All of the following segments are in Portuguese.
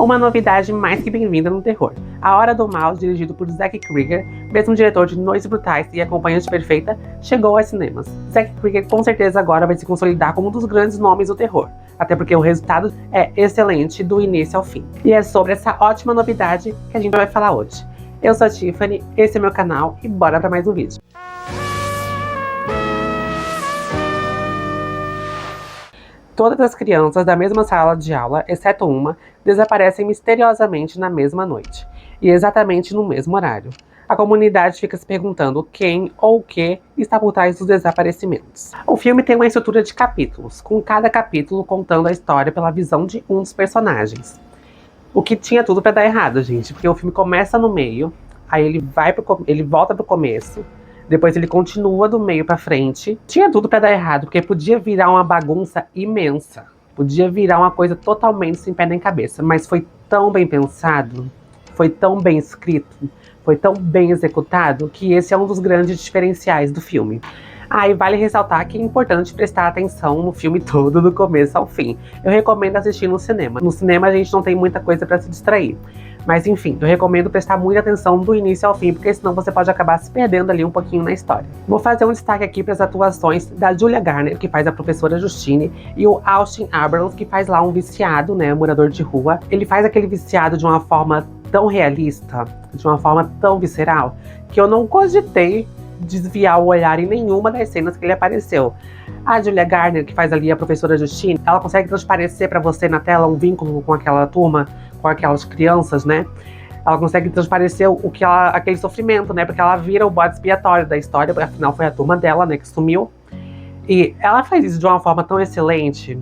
uma novidade mais que bem-vinda no terror. A Hora do Mal, dirigido por Zack Cregger, mesmo diretor de Noites Brutais e Acompanhante Perfeita, chegou aos cinemas. Zack Cregger com certeza agora vai se consolidar como um dos grandes nomes do terror, até porque o resultado é excelente do início ao fim. E é sobre essa ótima novidade que a gente vai falar hoje. Eu sou a Tiffany, esse é meu canal e bora para mais um vídeo. Todas as crianças da mesma sala de aula, exceto uma, desaparecem misteriosamente na mesma noite, e exatamente no mesmo horário. A comunidade fica se perguntando quem ou o que está por trás dos desaparecimentos. O filme tem uma estrutura de capítulos, com cada capítulo contando a história pela visão de um dos personagens. O que tinha tudo para dar errado, gente, porque o filme começa no meio, aí ele volta pro começo, depois ele continua do meio pra frente. Tinha tudo pra dar errado, porque podia virar uma bagunça imensa. Podia virar uma coisa totalmente sem pé nem cabeça. Mas foi tão bem pensado, foi tão bem escrito, foi tão bem executado, que esse é um dos grandes diferenciais do filme. E vale ressaltar que é importante prestar atenção no filme todo, do começo ao fim. Eu recomendo assistir no cinema. No cinema a gente não tem muita coisa pra se distrair. Mas enfim, eu recomendo prestar muita atenção do início ao fim, porque senão você pode acabar se perdendo ali um pouquinho na história. Vou fazer um destaque aqui para as atuações da Julia Garner, que faz a professora Justine, e o Austin Abrams, que faz lá um viciado, né, um morador de rua. Ele faz aquele viciado de uma forma tão realista, de uma forma tão visceral, que eu não cogitei desviar o olhar em nenhuma das cenas que ele apareceu. A Julia Garner, que faz ali a professora Justine, ela consegue transparecer para você na tela um vínculo com aquela turma, com aquelas crianças, né? Ela consegue transparecer aquele sofrimento, né? Porque ela vira o bode expiatório da história, afinal foi a turma dela, né, que sumiu. E ela faz isso de uma forma tão excelente,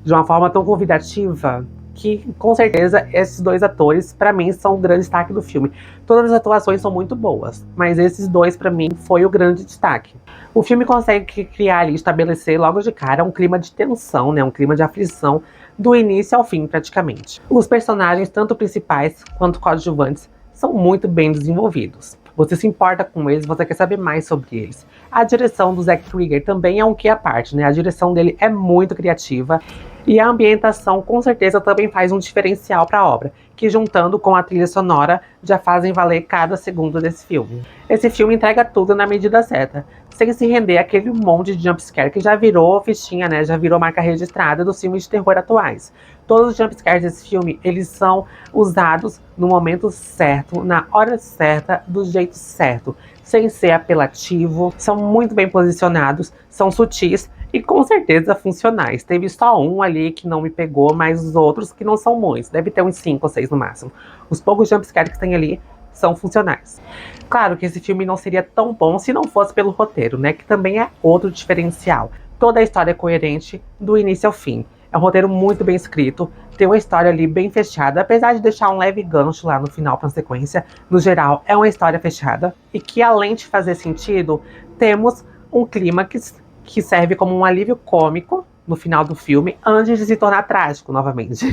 de uma forma tão convidativa, que com certeza esses dois atores, pra mim, são o grande destaque do filme. Todas as atuações são muito boas, mas esses dois, pra mim, foi o grande destaque. O filme consegue criar ali, estabelecer logo de cara um clima de tensão, né, um clima de aflição, do início ao fim, praticamente. Os personagens, tanto principais quanto coadjuvantes, são muito bem desenvolvidos. Você se importa com eles, você quer saber mais sobre eles. A direção do Zack Cregger também é um quê à parte, né? A direção dele é muito criativa e a ambientação com certeza também faz um diferencial para a obra, que juntando com a trilha sonora já fazem valer cada segundo desse filme. Esse filme entrega tudo na medida certa, sem se render àquele monte de jumpscare que já virou fichinha, né? Já virou marca registrada dos filmes de terror atuais. Todos os jumpscares desse filme, eles são usados no momento certo, na hora certa, do jeito certo, sem ser apelativo, são muito bem posicionados, são sutis e com certeza funcionais. Teve só um ali que não me pegou, mas os outros que não são muitos, deve ter uns 5 ou 6 no máximo. Os poucos jumpscares que tem ali são funcionais. Claro que esse filme não seria tão bom se não fosse pelo roteiro, né, que também é outro diferencial. Toda a história é coerente do início ao fim. É um roteiro muito bem escrito, tem uma história ali bem fechada, apesar de deixar um leve gancho lá no final para a sequência. No geral, é uma história fechada e que, além de fazer sentido, temos um clímax que serve como um alívio cômico no final do filme, antes de se tornar trágico novamente.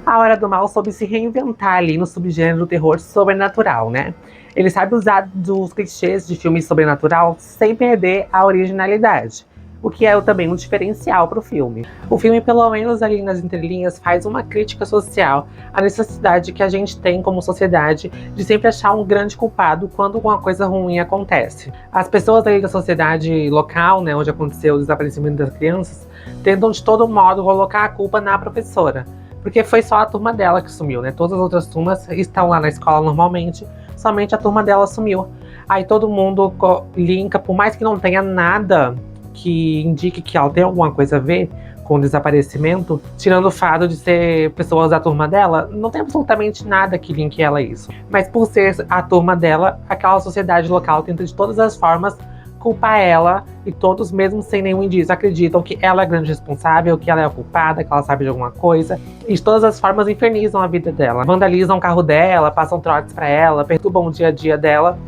A Hora do Mal soube se reinventar ali no subgênero do terror sobrenatural, né? Ele sabe usar dos clichês de filme sobrenatural sem perder a originalidade, o que é também um diferencial para o filme. O filme, pelo menos ali nas entrelinhas, faz uma crítica social à necessidade que a gente tem como sociedade de sempre achar um grande culpado quando alguma coisa ruim acontece. As pessoas ali da sociedade local, né, onde aconteceu o desaparecimento das crianças, tentam de todo modo colocar a culpa na professora, porque foi só a turma dela que sumiu, né? Todas as outras turmas estão lá na escola normalmente, somente a turma dela sumiu. Aí todo mundo linka, por mais que não tenha nada que indique que ela tem alguma coisa a ver com o desaparecimento, tirando o fato de ser pessoas da turma dela, não tem absolutamente nada que linke ela a isso. Mas por ser a turma dela, aquela sociedade local tenta de todas as formas culpar ela, e todos, mesmo sem nenhum indício, acreditam que ela é a grande responsável, que ela é a culpada, que ela sabe de alguma coisa, e de todas as formas infernizam a vida dela. Vandalizam o carro dela, passam trotes pra ela, perturbam o dia a dia dela,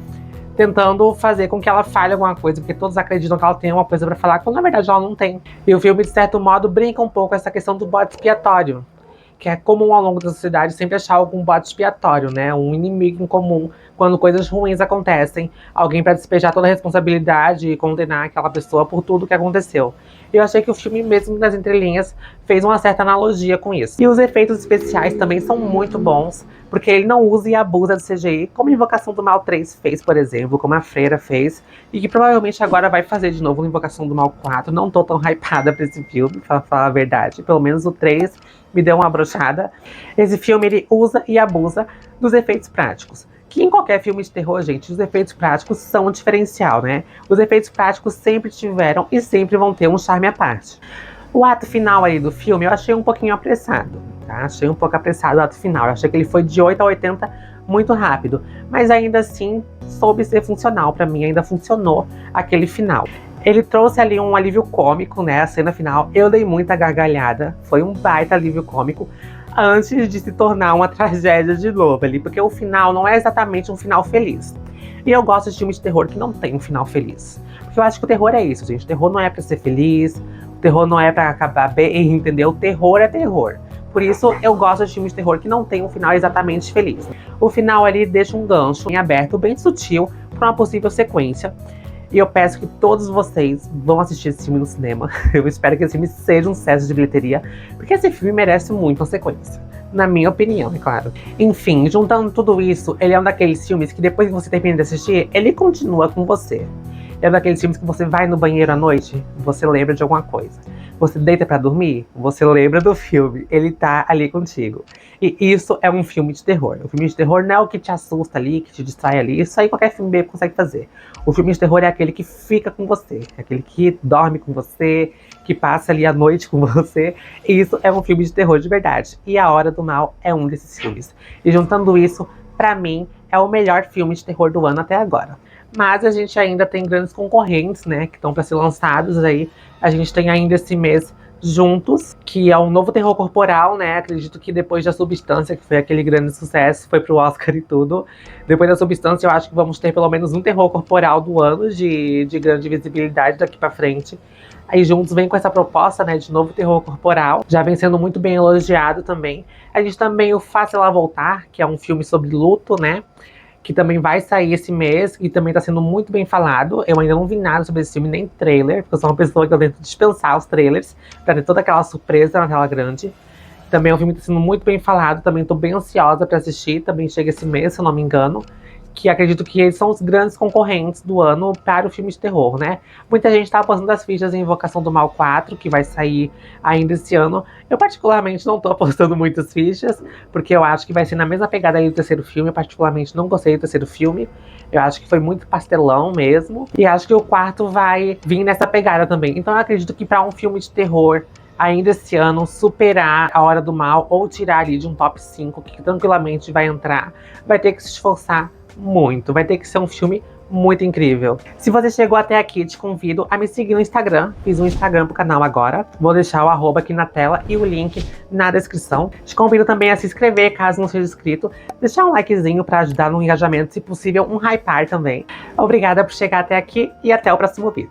tentando fazer com que ela fale alguma coisa, porque todos acreditam que ela tem uma coisa pra falar, quando na verdade ela não tem. E o filme, de certo modo, brinca um pouco com essa questão do bode expiatório, que é comum ao longo da sociedade sempre achar algum bode expiatório, né? Um inimigo em comum quando coisas ruins acontecem, alguém para despejar toda a responsabilidade e condenar aquela pessoa por tudo que aconteceu. Eu achei que o filme, mesmo nas entrelinhas, fez uma certa analogia com isso. E os efeitos especiais também são muito bons, porque ele não usa e abusa do CGI, como Invocação do Mal 3 fez, por exemplo, como a Freira fez, e que provavelmente agora vai fazer de novo Invocação do Mal 4. Não tô tão hypada pra esse filme, pra falar a verdade. Pelo menos o 3 me deu uma brochada. Esse filme, ele usa e abusa dos efeitos práticos. Que em qualquer filme de terror, gente, os efeitos práticos são um diferencial, né? Os efeitos práticos sempre tiveram e sempre vão ter um charme à parte. O ato final aí do filme eu achei um pouquinho apressado, tá? Achei um pouco apressado o ato final. Eu achei que ele foi de 8 a 80 muito rápido. Mas ainda assim, soube ser funcional pra mim. Ainda funcionou aquele final. Ele trouxe ali um alívio cômico, né? A cena final, eu dei muita gargalhada. Foi um baita alívio cômico. Antes de se tornar uma tragédia de novo ali, porque o final não é exatamente um final feliz. E eu gosto de filmes de terror que não tem um final feliz. Porque eu acho que o terror é isso, gente. O terror não é pra ser feliz, o terror não é pra acabar bem, entendeu? O terror é terror. Por isso eu gosto de filmes de terror que não tem um final exatamente feliz. O final ali deixa um gancho em aberto, bem sutil, pra uma possível sequência. E eu peço que todos vocês vão assistir esse filme no cinema. Eu espero que esse filme seja um sucesso de bilheteria, porque esse filme merece muito uma sequência. Na minha opinião, é claro. Enfim, juntando tudo isso, ele é um daqueles filmes que depois que você termina de assistir, ele continua com você. É um daqueles filmes que você vai no banheiro à noite, você lembra de alguma coisa. Você deita pra dormir, você lembra do filme. Ele tá ali contigo. E isso é um filme de terror. O filme de terror não é o que te assusta ali, que te distrai ali. Isso aí qualquer filme B consegue fazer. O filme de terror é aquele que fica com você. É aquele que dorme com você, que passa ali a noite com você. E isso é um filme de terror de verdade. E A Hora do Mal é um desses filmes. E juntando isso, pra mim, é o melhor filme de terror do ano até agora. Mas a gente ainda tem grandes concorrentes, né, que estão para ser lançados aí. A gente tem ainda esse mês Juntos, que é um novo terror corporal, né? Acredito que depois da Substância, que foi aquele grande sucesso, foi pro Oscar e tudo. Depois da Substância, eu acho que vamos ter pelo menos um terror corporal do ano de grande visibilidade daqui pra frente. Aí Juntos vem com essa proposta, né, de novo terror corporal. Já vem sendo muito bem elogiado também. A gente também o Faça Ela Voltar, que é um filme sobre luto, né? Que também vai sair esse mês e também tá sendo muito bem falado. Eu ainda não vi nada sobre esse filme, nem trailer, porque eu sou uma pessoa que eu tento dispensar os trailers pra ter toda aquela surpresa na tela grande. Também é um filme que tá sendo muito bem falado, também tô bem ansiosa pra assistir, também chega esse mês, se eu não me engano. Que acredito que eles são os grandes concorrentes do ano para o filme de terror, né? Muita gente tá apostando as fichas em Invocação do Mal 4, que vai sair ainda esse ano. Eu particularmente não tô apostando muitas fichas, porque eu acho que vai ser na mesma pegada aí do terceiro filme. Eu particularmente não gostei do terceiro filme. Eu acho que foi muito pastelão mesmo. E acho que o quarto vai vir nessa pegada também. Então eu acredito que para um filme de terror ainda esse ano, superar A Hora do Mal ou tirar ali de um top 5, que tranquilamente vai entrar, vai ter que se esforçar muito. Vai ter que ser um filme muito incrível. Se você chegou até aqui, te convido a me seguir no Instagram. Fiz um Instagram pro canal agora. Vou deixar o arroba aqui na tela e o link na descrição. Te convido também a se inscrever, caso não seja inscrito. Deixar um likezinho para ajudar no engajamento, se possível, um hypar também. Obrigada por chegar até aqui e até o próximo vídeo.